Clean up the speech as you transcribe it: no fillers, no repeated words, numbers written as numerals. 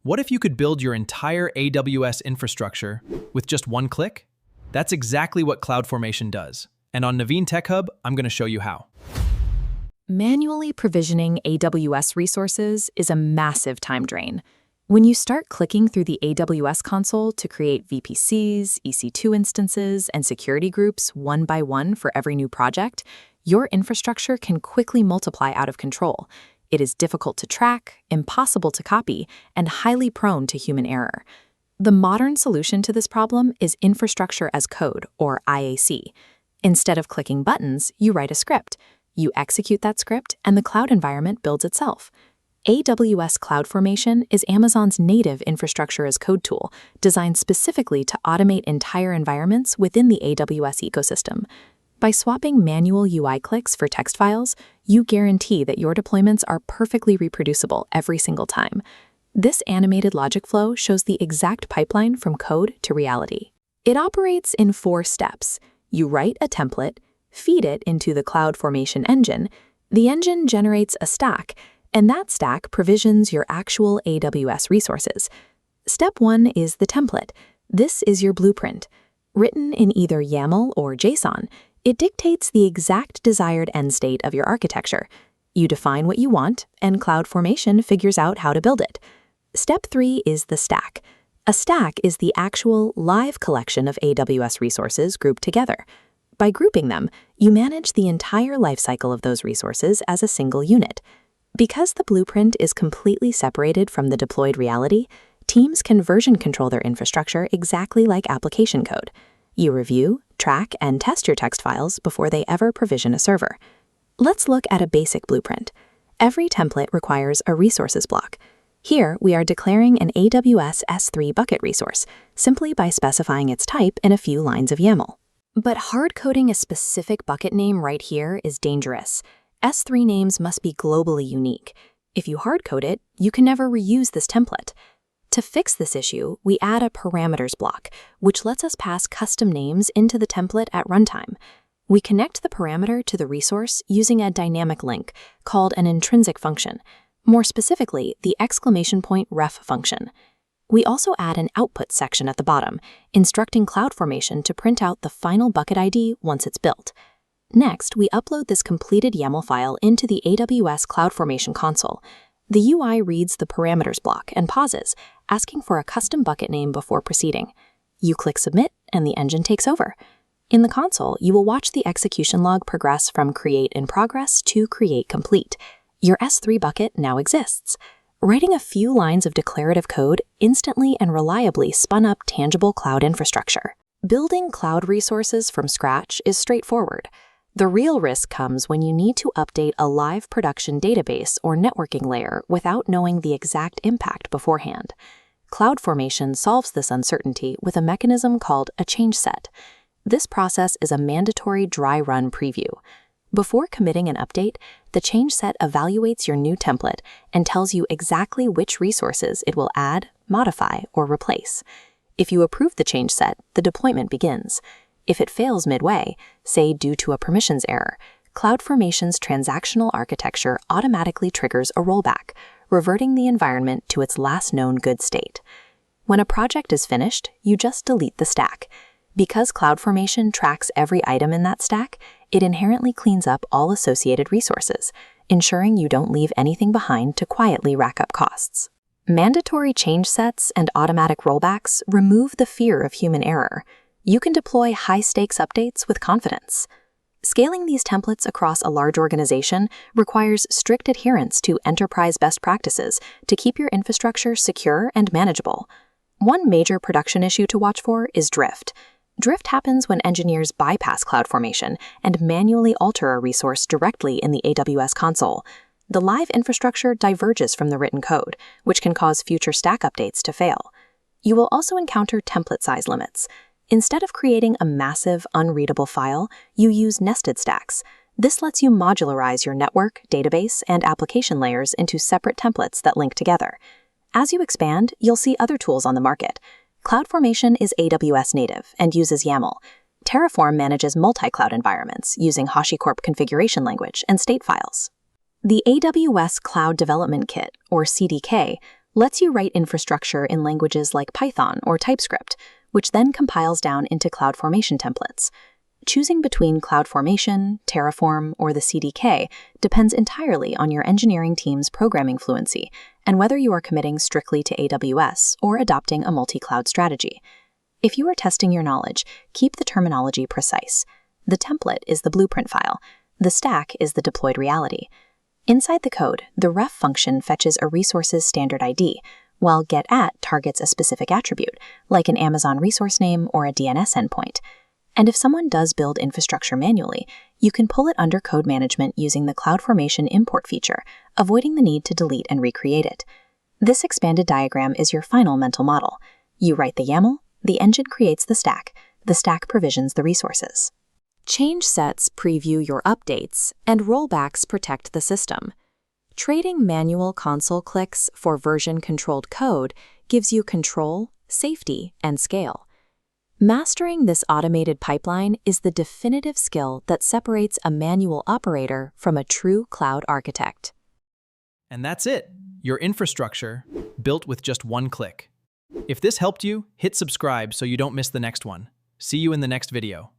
What if you could build your entire AWS infrastructure with just one click? That's exactly what CloudFormation does. And on Naveen Tech Hub, I'm going to show you how. Manually provisioning AWS resources is a massive time drain. When you start clicking through the AWS console to create VPCs, EC2 instances, and security groups one by one for every new project, your infrastructure can quickly multiply out of control. It is difficult to track, impossible to copy, and highly prone to human error. The modern solution to this problem is Infrastructure as Code, or IAC. Instead of clicking buttons, you write a script. You execute that script, and the cloud environment builds itself. AWS CloudFormation is Amazon's native Infrastructure as Code tool, designed specifically to automate entire environments within the AWS ecosystem. By swapping manual UI clicks for text files, you guarantee that your deployments are perfectly reproducible every single time. This animated logic flow shows the exact pipeline from code to reality. It operates in 4 steps. You write a template, feed it into the CloudFormation engine. The engine generates a stack, and that stack provisions your actual AWS resources. Step 1 is the template. This is your blueprint. Written in either YAML or JSON, it dictates the exact desired end state of your architecture. You define what you want, and CloudFormation figures out how to build it. Step 3 is the stack. A stack is the actual live collection of AWS resources grouped together. By grouping them, you manage the entire lifecycle of those resources as a single unit. Because the blueprint is completely separated from the deployed reality, teams can version control their infrastructure exactly like application code. You review, track, and test your text files before they ever provision a server. Let's look at a basic blueprint. Every template requires a resources block. Here, we are declaring an AWS S3 bucket resource, simply by specifying its type in a few lines of YAML. But hard-coding a specific bucket name right here is dangerous. S3 names must be globally unique. If you hard-code it, you can never reuse this template. To fix this issue, we add a parameters block, which lets us pass custom names into the template at runtime. We connect the parameter to the resource using a dynamic link called an intrinsic function, more specifically, the !ref function. We also add an output section at the bottom, instructing CloudFormation to print out the final bucket ID once it's built. Next, we upload this completed YAML file into the AWS CloudFormation console. The UI reads the parameters block and pauses, asking for a custom bucket name before proceeding. You click Submit, and the engine takes over. In the console, you will watch the execution log progress from Create in Progress to Create Complete. Your S3 bucket now exists. Writing a few lines of declarative code instantly and reliably spun up tangible cloud infrastructure. Building cloud resources from scratch is straightforward. The real risk comes when you need to update a live production database or networking layer without knowing the exact impact beforehand. CloudFormation solves this uncertainty with a mechanism called a change set. This process is a mandatory dry run preview. Before committing an update, the change set evaluates your new template and tells you exactly which resources it will add, modify, or replace. If you approve the change set, the deployment begins. If it fails midway, say due to a permissions error, CloudFormation's transactional architecture automatically triggers a rollback, reverting the environment to its last known good state. When a project is finished, you just delete the stack. Because CloudFormation tracks every item in that stack, it inherently cleans up all associated resources, ensuring you don't leave anything behind to quietly rack up costs. Mandatory change sets and automatic rollbacks remove the fear of human error. You can deploy high-stakes updates with confidence. Scaling these templates across a large organization requires strict adherence to enterprise best practices to keep your infrastructure secure and manageable. One major production issue to watch for is drift. Drift happens when engineers bypass CloudFormation and manually alter a resource directly in the AWS console. The live infrastructure diverges from the written code, which can cause future stack updates to fail. You will also encounter template size limits. Instead of creating a massive, unreadable file, you use nested stacks. This lets you modularize your network, database, and application layers into separate templates that link together. As you expand, you'll see other tools on the market. CloudFormation is AWS native and uses YAML. Terraform manages multi-cloud environments using HashiCorp configuration language and state files. The AWS Cloud Development Kit, or CDK, lets you write infrastructure in languages like Python or TypeScript, which then compiles down into CloudFormation templates. Choosing between CloudFormation, Terraform, or the CDK depends entirely on your engineering team's programming fluency and whether you are committing strictly to AWS or adopting a multi-cloud strategy. If you are testing your knowledge, keep the terminology precise. The template is the blueprint file. The stack is the deployed reality. Inside the code, the ref function fetches a resource's standard ID, while getAt targets a specific attribute, like an Amazon resource name or a DNS endpoint. And if someone does build infrastructure manually, you can pull it under code management using the CloudFormation import feature, avoiding the need to delete and recreate it. This expanded diagram is your final mental model. You write the YAML, the engine creates the stack provisions the resources. Change sets preview your updates, and rollbacks protect the system. Trading manual console clicks for version-controlled code gives you control, safety, and scale. Mastering this automated pipeline is the definitive skill that separates a manual operator from a true cloud architect. And that's it, your infrastructure built with just one click. If this helped you, hit subscribe so you don't miss the next one. See you in the next video.